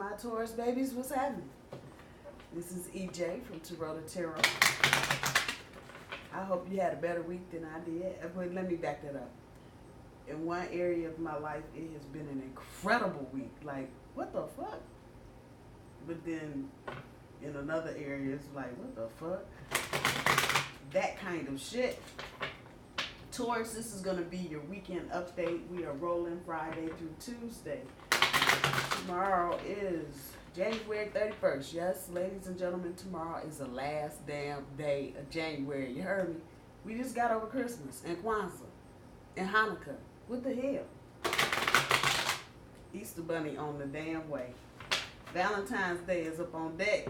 my Taurus babies, what's happening? This is EJ from Taurota Tarot. I hope you had a better week than I did. But let me back that up. In one area of my life, it has been an incredible week. Like, what the fuck? But then in another area, it's like, what the fuck? That kind of shit. Taurus, this is going to be your weekend update. We are rolling Friday through Tuesday. Tomorrow is January 31st. Yes, ladies and gentlemen, tomorrow is the last damn day of January. You heard me? We just got over Christmas and Kwanzaa and Hanukkah. What the hell? Easter Bunny on the damn way. Valentine's Day is up on deck.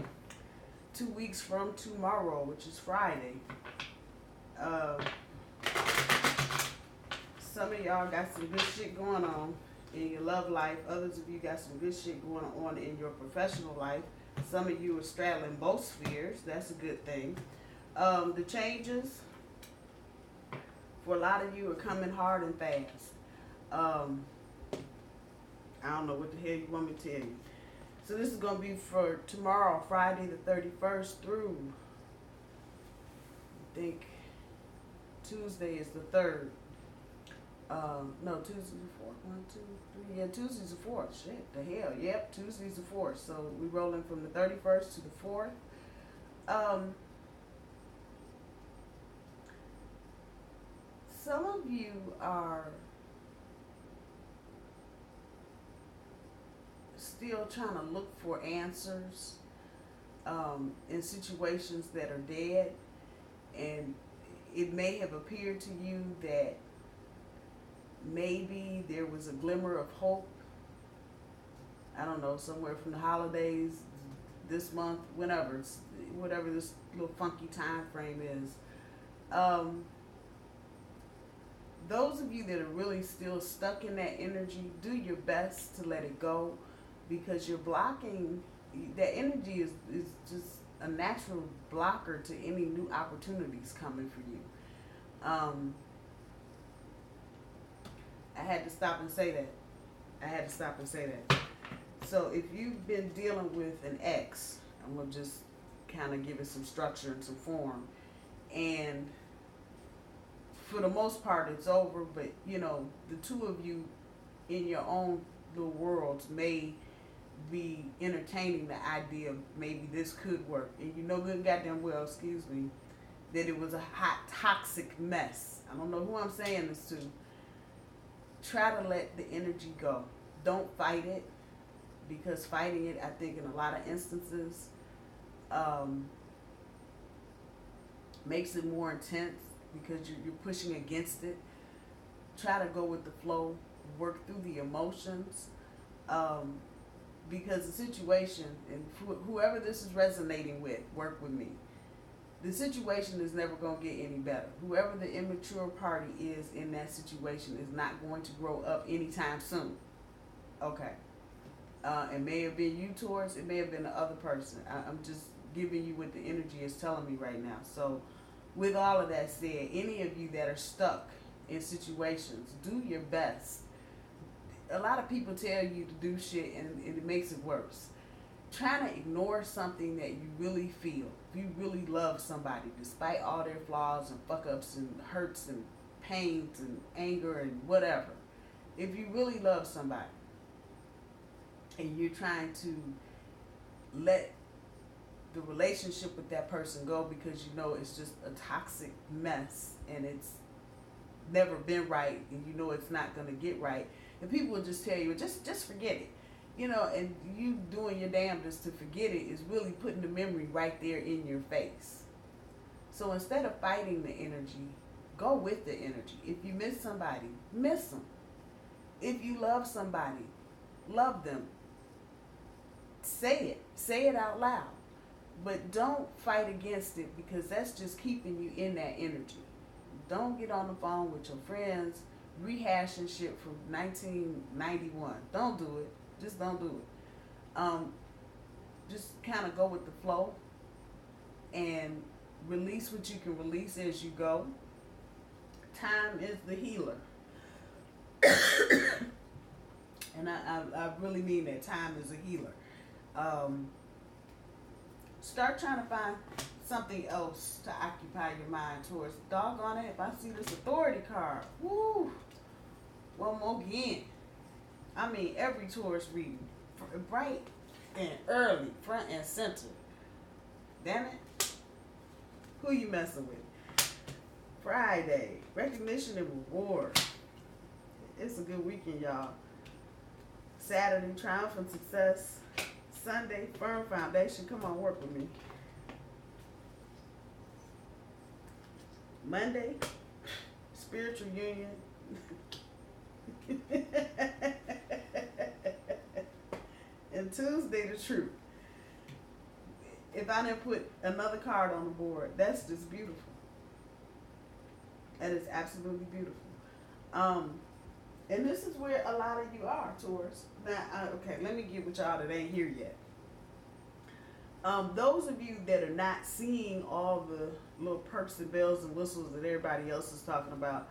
2 weeks from tomorrow, which is Friday. Some of y'all got some good shit going on in your love life. Others of you got some good shit going on in your professional life. Some of you are straddling both spheres. That's a good thing. The changes for a lot of you are coming hard and fast. I don't know what the hell you want me to tell you. So this is going to be for tomorrow, Friday the 31st through, I think, Tuesday is the 3rd. No, Tuesday's the 4th. 1, 2, 3. Yeah, Tuesday's the 4th. Shit, the hell. Yep, Tuesday's the 4th. So we're rolling from the 31st to the 4th. Some of you are still trying to look for answers in situations that are dead, and it may have appeared to you that maybe there was a glimmer of hope, I don't know, somewhere from the holidays, this month, whatever this little funky time frame is. Those of you that are really still stuck in that energy, do your best to let it go, because you're blocking, that energy is just a natural blocker to any new opportunities coming for you. I had to stop and say that. So if you've been dealing with an ex, I'm going to just kind of give it some structure and some form. And for the most part, it's over. But, you know, the two of you in your own little worlds may be entertaining the idea of maybe this could work. And you know good goddamn well, that it was a hot, toxic mess. I don't know who I'm saying this to. Try to let the energy go. Don't fight it, because fighting it, I think, in a lot of instances, makes it more intense because you're pushing against it. Try to go with the flow, work through the emotions, because the situation, and whoever this is resonating with, work with me. The situation is never going to get any better. Whoever the immature party is in that situation is not going to grow up anytime soon. Okay. It may have been you, Taurus. It may have been the other person. I'm just giving you what the energy is telling me right now. So with all of that said, any of you that are stuck in situations, do your best. A lot of people tell you to do shit and it makes it worse. Trying to ignore something that you really feel. If you really love somebody, despite all their flaws and fuck-ups and hurts and pains and anger and whatever. If you really love somebody and you're trying to let the relationship with that person go because you know it's just a toxic mess and it's never been right and you know it's not going to get right, and people will just tell you, just forget it. You know, and you doing your damnedest to forget it is really putting the memory right there in your face. So instead of fighting the energy, go with the energy. If you miss somebody, miss them. If you love somebody, love them. Say it out loud. But don't fight against it, because that's just keeping you in that energy. Don't get on the phone with your friends rehashing shit from 1991. Don't do it. Just don't do it. Just kind of go with the flow and release what you can release as you go. Time is the healer. And I really mean that. Time is a healer. Start trying to find something else to occupy your mind towards. Doggone it, if I see this authority card, woo, one more again. I mean, every Taurus reading, bright and early, front and center. Damn it. Who you messing with? Friday, recognition and reward. It's a good weekend, y'all. Saturday, triumphant success. Sunday, firm foundation. Come on, work with me. Monday, spiritual union. And Tuesday, the truth. If I didn't put another card on the board, that's just beautiful. That is absolutely beautiful. And this is where a lot of you are, Taurus. Now, okay, let me get with y'all that ain't here yet. Those of you that are not seeing all the little perks and bells and whistles that everybody else is talking about,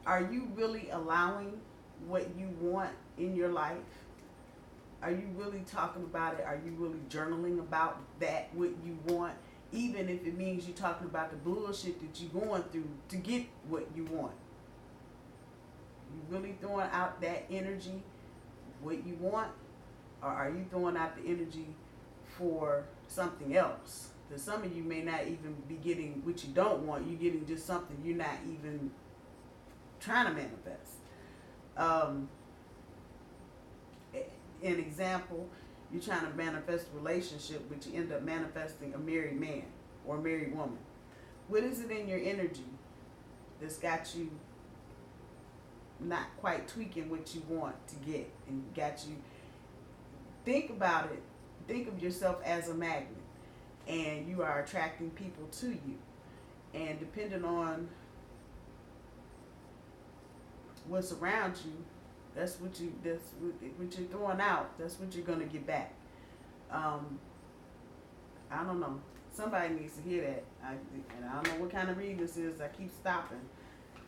are you really allowing what you want in your life? Are you really talking about it? Are you really journaling about that, what you want? Even if it means you're talking about the bullshit that you're going through to get what you want. You really throwing out that energy, what you want? Or are you throwing out the energy for something else? Because some of you may not even be getting what you don't want. You're getting just something you're not even trying to manifest. An example, you're trying to manifest a relationship, but you end up manifesting a married man or a married woman. What is it in your energy that's got you not quite tweaking what you want to get and got you? Think about it. Think of yourself as a magnet, and you are attracting people to you. And depending on what's around you, that's what you're throwing out. That's what you're gonna get back. I don't know. Somebody needs to hear that. And I don't know what kind of reading this is. I keep stopping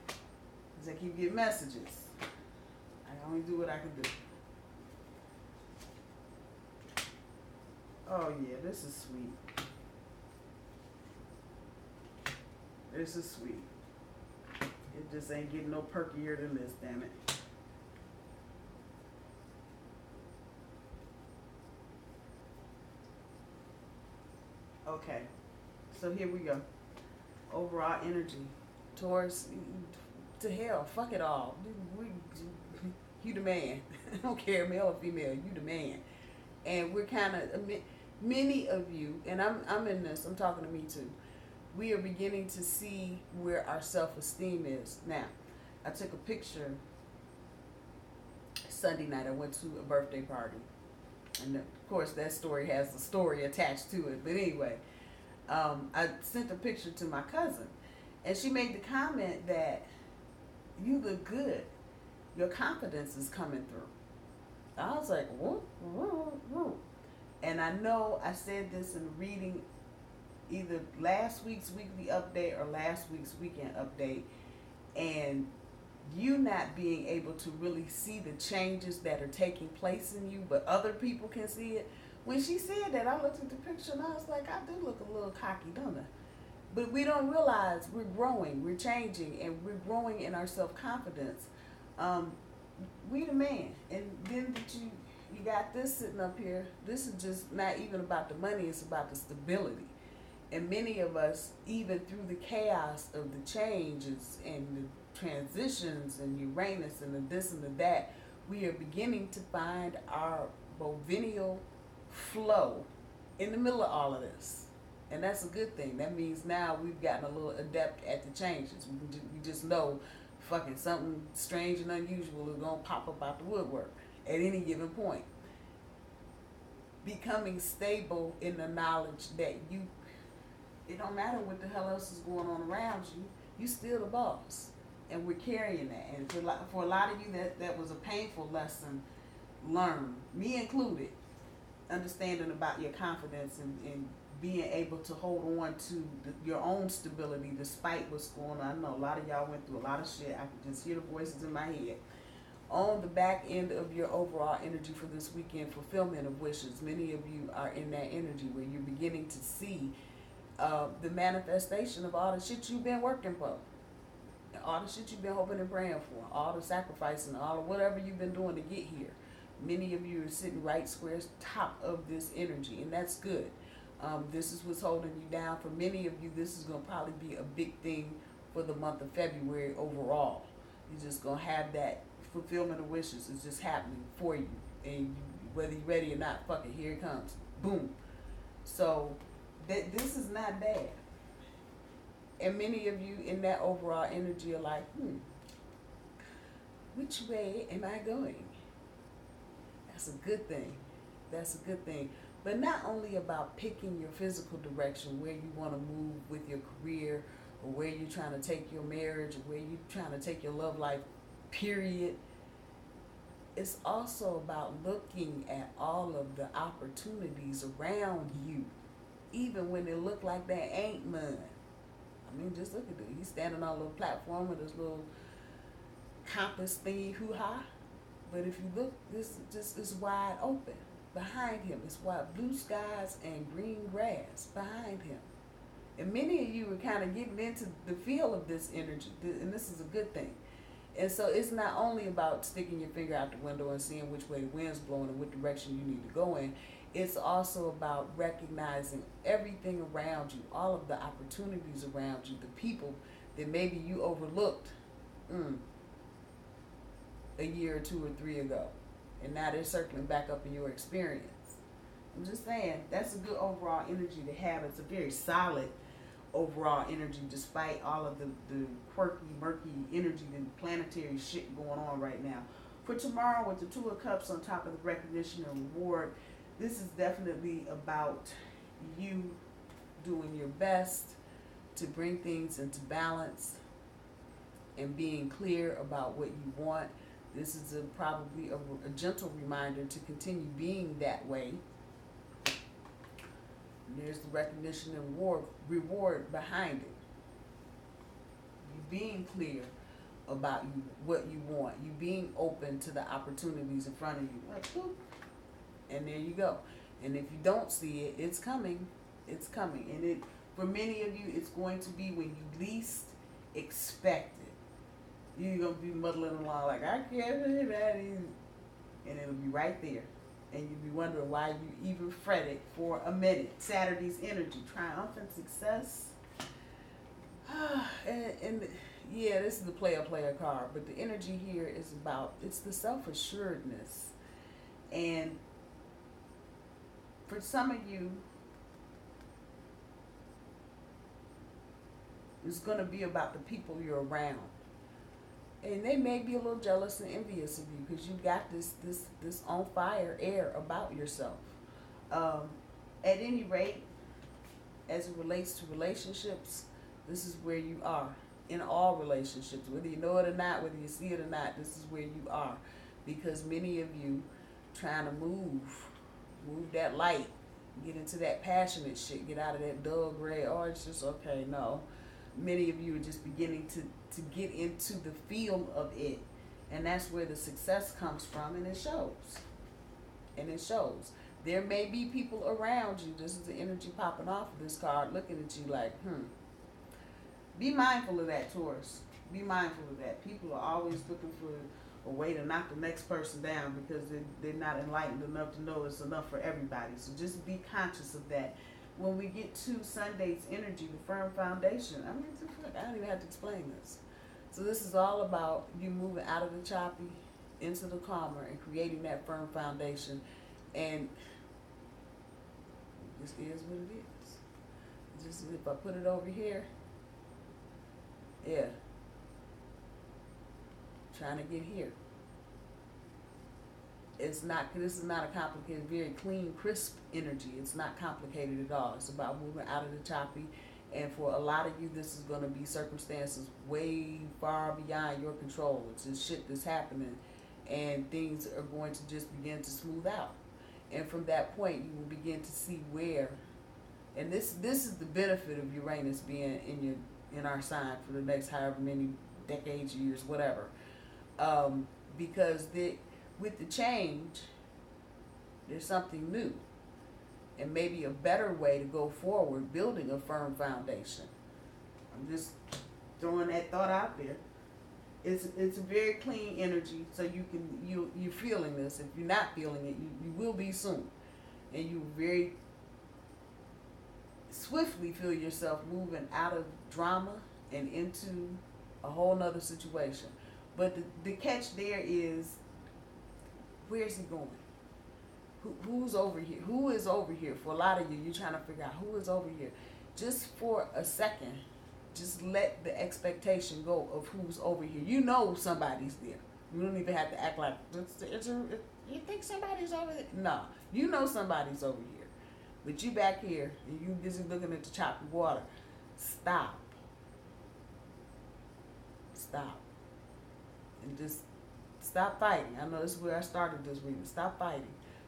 because I keep getting messages. I only do what I can do. Oh yeah, this is sweet. This is sweet. It just ain't getting no perkier than this, damn it. Okay, so here we go. Overall energy. Taurus, to hell, fuck it all. You the man. I don't care, male or female, you the man. And we're kind of, many of you, and I'm in this, I'm talking to me too. We are beginning to see where our self-esteem is. Now, I took a picture Sunday night. I went to a birthday party. And of course, that story has a story attached to it. But anyway, I sent a picture to my cousin. And she made the comment that you look good. Your confidence is coming through. I was like, whoop, whoop, whoop. And I know I said this in reading either last week's weekly update or last week's weekend update. And you not being able to really see the changes that are taking place in you, but other people can see it. When she said that, I looked at the picture and I was like, I do look a little cocky, don't I? But we don't realize we're growing, we're changing, and we're growing in our self-confidence. We the man. And then that you got this sitting up here. This is just not even about the money, it's about the stability. And many of us, even through the chaos of the changes and the transitions and Uranus and the this and the that, we are beginning to find our bovial flow in the middle of all of this. And that's a good thing. That means now we've gotten a little adept at the changes. We just know fucking something strange and unusual is going to pop up out the woodwork at any given point. Becoming stable in the knowledge that it don't matter what the hell else is going on around you, you still the boss. And we're carrying that. And for a lot of you, that was a painful lesson learned, me included, understanding about your confidence and being able to hold on to your own stability despite what's going on. I know a lot of y'all went through a lot of shit. I can just hear the voices in my head On the back end of your overall energy for this weekend, fulfillment of wishes. Many of you are in that energy where you're beginning to see the manifestation of all the shit you've been working for. All the shit you've been hoping and praying for. All the sacrificing, all of whatever you've been doing to get here. Many of you are sitting right square top of this energy, and that's good. This is what's holding you down. For many of you, this is going to probably be a big thing for the month of February overall. You're just going to have that fulfillment of wishes. It's just happening for you. And whether you're ready or not, fuck it, here it comes. Boom. So this is not bad. And many of you in that overall energy are like, which way am I going? That's a good thing. That's a good thing. But not only about picking your physical direction, where you want to move with your career, or where you're trying to take your marriage, or where you're trying to take your love life, period. It's also about looking at all of the opportunities around you, even when it look like there ain't none. I mean, just look at it. He's standing on a little platform with this little compass thingy, hoo-ha. But if you look, this just is wide open. Behind him is wide blue skies and green grass behind him. And many of you are kind of getting into the feel of this energy, and this is a good thing. And so it's not only about sticking your finger out the window and seeing which way the wind's blowing and what direction you need to go in. It's also about recognizing everything around you, all of the opportunities around you, the people that maybe you overlooked a year or 2 or 3 ago. And now they're circling back up in your experience. I'm just saying, that's a good overall energy to have. It's a very solid overall energy, despite all of the quirky, murky energy and planetary shit going on right now. For tomorrow, with the Two of Cups on top of the recognition and reward, this is definitely about you doing your best to bring things into balance and being clear about what you want. This is probably a gentle reminder to continue being that way. And there's the recognition and reward behind it. You being clear about what you want. You being open to the opportunities in front of you. Like, boop, and there you go. And if you don't see it, it's coming. It's coming. And for many of you, it's going to be when you least expect it. You're going to be muddling along like, I can't believe that. And it'll be right there. And you'll be wondering why you even fretted for a minute. Saturday's energy, triumphant success. and yeah, this is the player card. But the energy here is about, it's the self-assuredness. And for some of you, it's going to be about the people you're around. And they may be a little jealous and envious of you because you got this on fire air about yourself. At any rate, as it relates to relationships, this is where you are in all relationships. Whether you know it or not, whether you see it or not, this is where you are. Because many of you trying to move that light, get into that passionate shit, get out of that dull gray, oh, it's just okay, no. Many of you are just beginning to get into the feel of it. And that's where the success comes from, and it shows. And it shows. There may be people around you, this is the energy popping off of this card, looking at you like, Be mindful of that, Taurus. Be mindful of that. People are always looking for a way to knock the next person down because they're not enlightened enough to know it's enough for everybody. So just be conscious of that. When we get to Sunday's energy, the firm foundation, I don't even have to explain this. So this is all about you moving out of the choppy into the calmer and creating that firm foundation. And this is what it is. Just if I put it over here, yeah, trying to get here. It's not, this is not a complicated, very clean, crisp energy. It's not complicated at all. It's about moving out of the choppy. And for a lot of you, this is going to be circumstances way far beyond your control. It's just shit that's happening. And things are going to just begin to smooth out. And from that point, you will begin to see where. And this is the benefit of Uranus being in our sign for the next however many decades, years, whatever. because with the change, there's something new and maybe a better way to go forward, building a firm foundation. I'm just throwing that thought out there. It's a very clean energy, so you're feeling this. If you're not feeling it, you will be soon, and you very swiftly feel yourself moving out of drama and into a whole nother situation. But the catch there is, where's he going? Who's over here? Who is over here? For a lot of you, you're trying to figure out who is over here. Just for a second, just let the expectation go of who's over here. You know somebody's there. You don't even have to act like, you think somebody's over there? No, you know somebody's over here. But you back here, and you busy looking at the choppy water. Stop. Stop. And just stop fighting. I know this is where I started this reading. Stop fighting.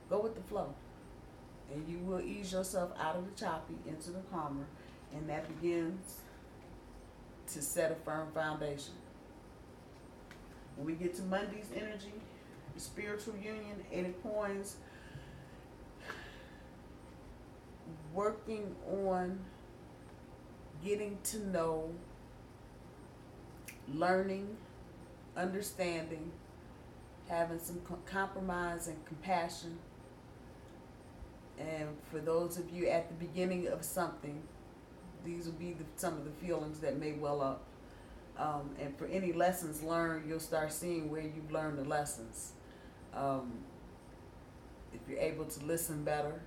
Go with the flow. And you will ease yourself out of the choppy into the calmer. And that begins to set a firm foundation. When we get to Monday's energy, the spiritual union, 8 of coins, working on getting to know, learning, understanding, having some compromise and compassion. And for those of you at the beginning of something, these will be some of the feelings that may well up. And for any lessons learned, you'll start seeing where you've learned the lessons. If you're able to listen better,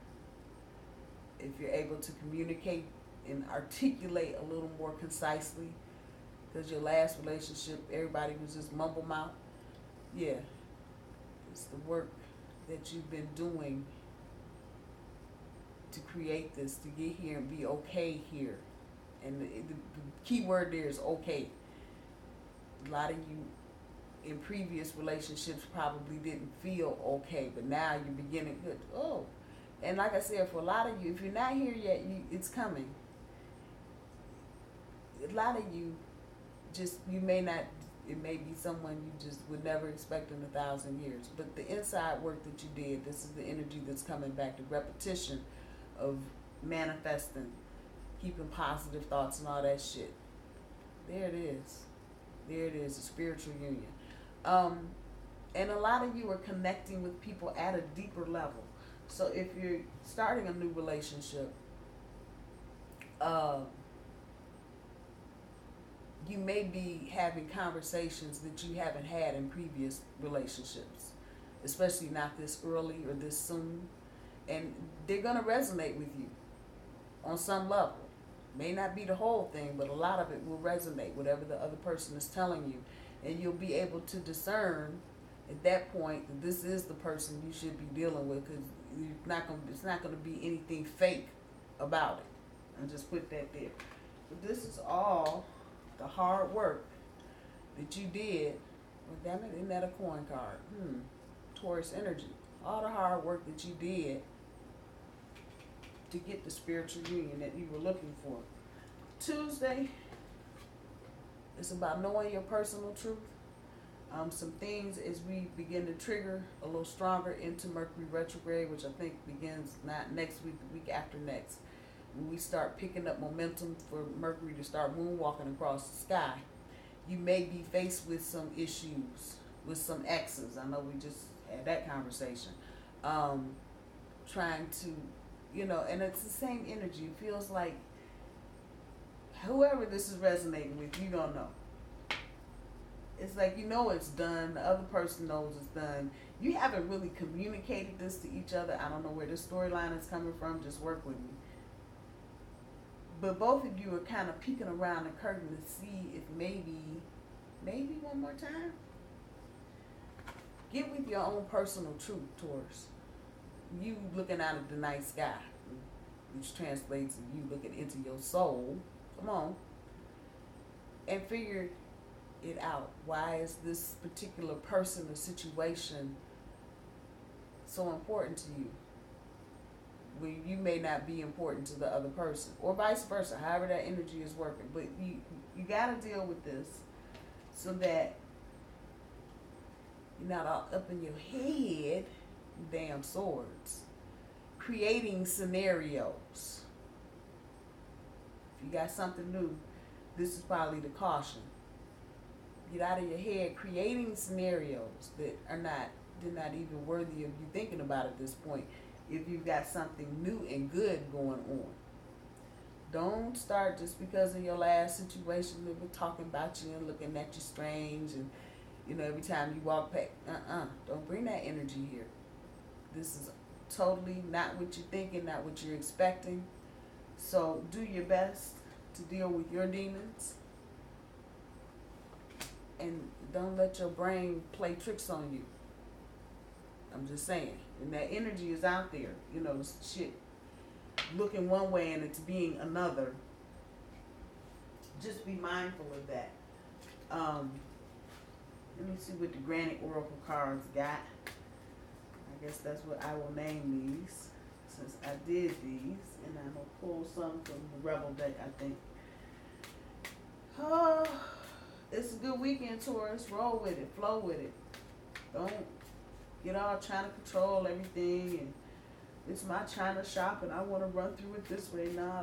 if you're able to communicate and articulate a little more concisely, because your last relationship, everybody was just mumble mouth. Yeah, it's the work that you've been doing to create this, to get here and be okay here. And the key word there is okay. A lot of you in previous relationships probably didn't feel okay, but now you're beginning good. Oh, and like I said, for a lot of you, if you're not here yet, it's coming. A lot of you you may not, it may be someone you just would never expect in 1,000 years. But the inside work that you did, this is the energy that's coming back, the repetition of manifesting, keeping positive thoughts and all that shit. There it is. There it is, a spiritual union. And a lot of you are connecting with people at a deeper level. So if you're starting a new relationship, you may be having conversations that you haven't had in previous relationships, especially not this early or this soon. And they're going to resonate with you on some level. May not be the whole thing, but a lot of it will resonate, whatever the other person is telling you. And you'll be able to discern at that point that this is the person you should be dealing with, because it's not going to be anything fake about it. And just put that there. But this is all the hard work that you did. Well, damn it, isn't that a coin card? Taurus energy. All the hard work that you did to get the spiritual union that you were looking for. Tuesday, it's about knowing your personal truth. Some things as we begin to trigger a little stronger into Mercury retrograde, which I think begins not next week, the week after next. When we start picking up momentum for Mercury to start moonwalking across the sky, you may be faced with some issues with some exes. I know we just had that conversation. Trying to, and it's the same energy. It feels like whoever this is resonating with, you don't know. It's like, it's done. The other person knows it's done. You haven't really communicated this to each other. I don't know where this storyline is coming from. Just work with me. But both of you are kind of peeking around the curtain to see if maybe one more time. Get with your own personal truth, Taurus. You looking out at the night sky, which translates to you looking into your soul. Come on. And figure it out. Why is this particular person or situation so important to you? When you may not be important to the other person, or vice versa, however that energy is working. But you got to deal with this so that You're not all up in your head, damn swords. Creating scenarios. If you got something new, this is probably the caution. Get out of your head creating scenarios that they're not even worthy of you thinking about at this point if you've got something new and good going on. Don't start just because of your last situation that we're talking about you and looking at you strange and, you know, every time you walk past. Don't bring that energy here. This is totally not what you're thinking, not what you're expecting. So do your best to deal with your demons. And don't let your brain play tricks on you. I'm just saying. And that energy is out there. You know, shit looking one way and it's being another. Just be mindful of that. Let me see what the Granite Oracle cards got. I guess that's what I will name these, since I did these. And I'm going to pull some from the RebelDeck, I think. Oh, it's a good weekend, Taurus. Roll with it. Flow with it. Don't get all trying to control everything. And it's my China shop and I want to run through it this way. Nah,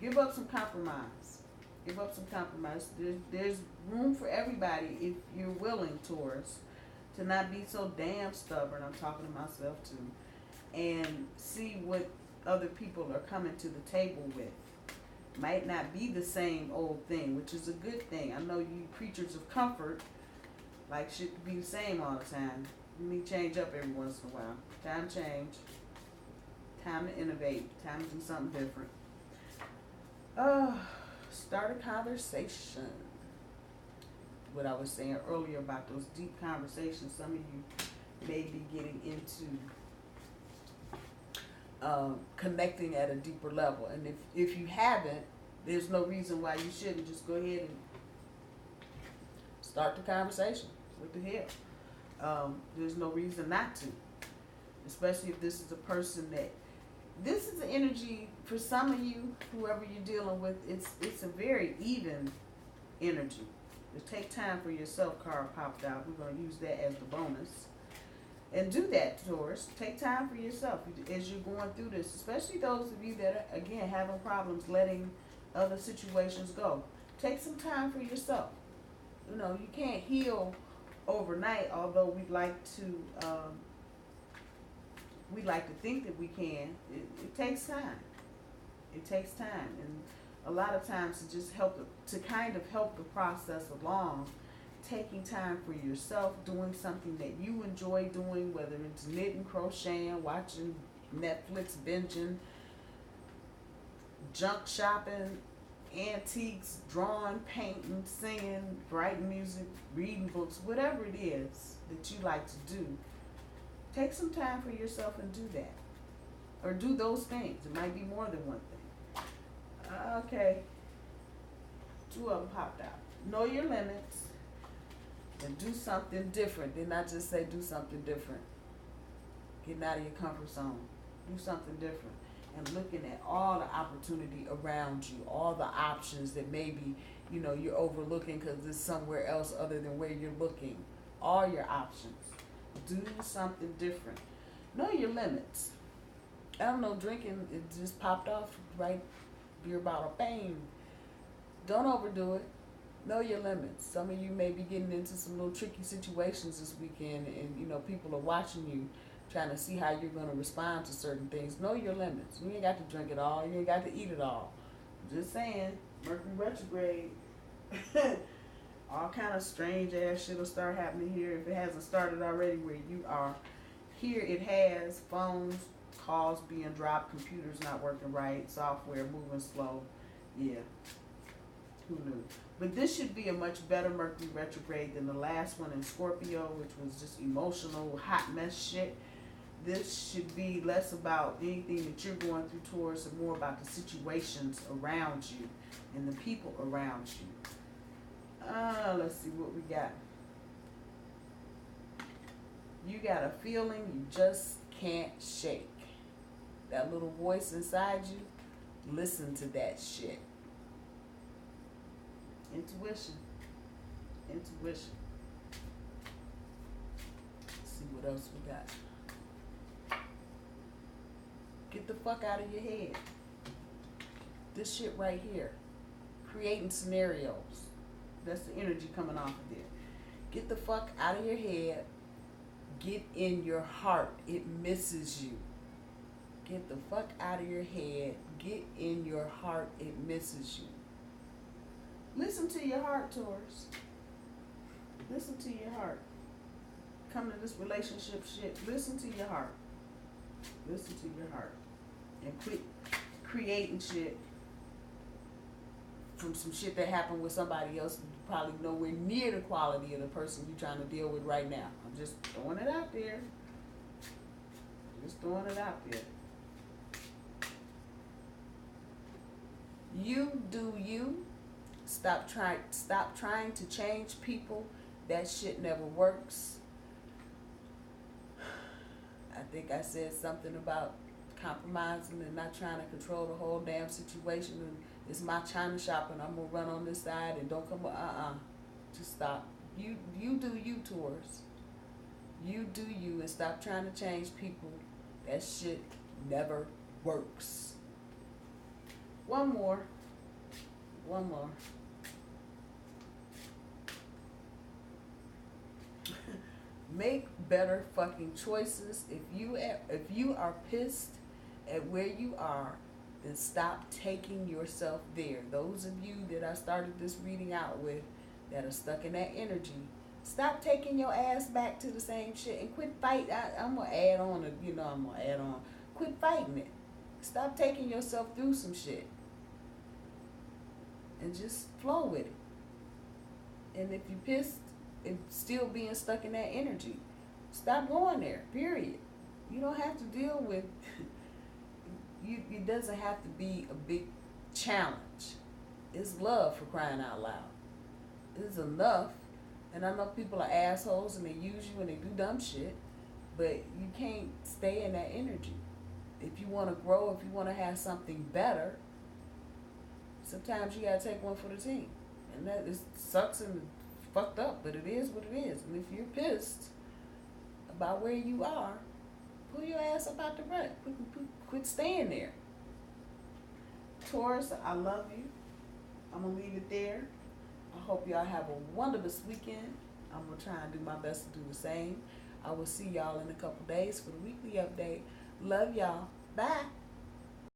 give up some compromise. Give up some compromise. There's room for everybody if you're willing, Taurus, to not be so damn stubborn. I'm talking to myself too. And see what other people are coming to the table with. Might not be the same old thing, which is a good thing. I know you creatures of comfort like shit to be the same all the time. You need to change up every once in a while. Time change. Time to innovate. Time to do something different. Start a conversation. What I was saying earlier about those deep conversations some of you may be getting into connecting at a deeper level. And if you haven't, there's no reason why you shouldn't. Just go ahead and start the conversation. What the hell? There's no reason not to. Especially if this is a person that, this is the energy for some of you, whoever you're dealing with, it's a very even energy. Just take time for yourself card popped out. We're going to use that as the bonus. And do that, Taurus. Take time for yourself as you're going through this, especially those of you that are, again, having problems letting other situations go. Take some time for yourself. You know, you can't heal overnight, although we'd like to think that we can. It takes time. It takes time. And a lot of times to just kind of help the process along, taking time for yourself, doing something that you enjoy doing, whether it's knitting, crocheting, watching Netflix, binging, junk shopping, antiques, drawing, painting, singing, writing music, reading books, whatever it is that you like to do. Take some time for yourself and do that. Or do those things. It might be more than one thing. Okay. 2 of them popped out. Know your limits. And do something different. Did not just say do something different. Getting out of your comfort zone. Do something different. And looking at all the opportunity around you. All the options that maybe, you know, you're overlooking because it's somewhere else other than where you're looking. All your options. Do something different. Know your limits. I don't know, drinking, it just popped off, right? Beer bottle, bang. Don't overdo it. Know your limits. Some of you may be getting into some little tricky situations this weekend and, you know, people are watching you, trying to see how you're going to respond to certain things. Know your limits. You ain't got to drink it all. You ain't got to eat it all. Just saying, Mercury retrograde. All kind of strange ass shit will start happening here if it hasn't started already where you are. Here it has. Phones, calls being dropped, computers not working right, software moving slow. Yeah. Who knew? But this should be a much better Mercury retrograde than the last one in Scorpio, which was just emotional, hot mess shit. This should be less about anything that you're going through towards and more about the situations around you and the people around you. Let's see what we got. You got a feeling you just can't shake. That little voice inside you, listen to that shit. Intuition. Intuition. what else we got. Get the fuck out of your head. This shit right here. Creating scenarios. That's the energy coming off of there. Get the fuck out of your head. Get in your heart. It misses you. Get the fuck out of your head. Get in your heart. It misses you. Listen to your heart, Taurus. Listen to your heart. Come to this relationship shit. Listen to your heart. Listen to your heart. And quit creating shit from some shit that happened with somebody else, probably nowhere near the quality of the person you're trying to deal with right now. I'm just throwing it out there. Just throwing it out there. You do you. Stop trying to change people. That shit never works. I think I said something about compromising and not trying to control the whole damn situation. And it's my China shop and I'm gonna run on this side and don't come. Just stop. You do you, Taurus. You do you and stop trying to change people. That shit never works. One more. Make better fucking choices. If you are pissed at where you are, then stop taking yourself there. Those of you that I started this reading out with that are stuck in that energy, stop taking your ass back to the same shit and quit fighting. I'm gonna add on. Quit fighting it. Stop taking yourself through some shit and just flow with it. And if you're pissed and still being stuck in that energy, stop going there, period. You don't have to deal with it doesn't have to be a big challenge. It's love, for crying out loud. It's enough. And I know people are assholes and they use you and they do dumb shit, but you can't stay in that energy. If you want to grow, if you want to have something better, sometimes you gotta take one for the team. And that sucks and fucked up, but it is what it is. And if you're pissed about where you are, pull your ass up out the rut. Quit staying there. Taurus, I love you. I'm gonna leave it there. I hope y'all have a wonderful weekend. I'm gonna try and do my best to do the same. I will see y'all in a couple days for the weekly update. Love y'all. Bye.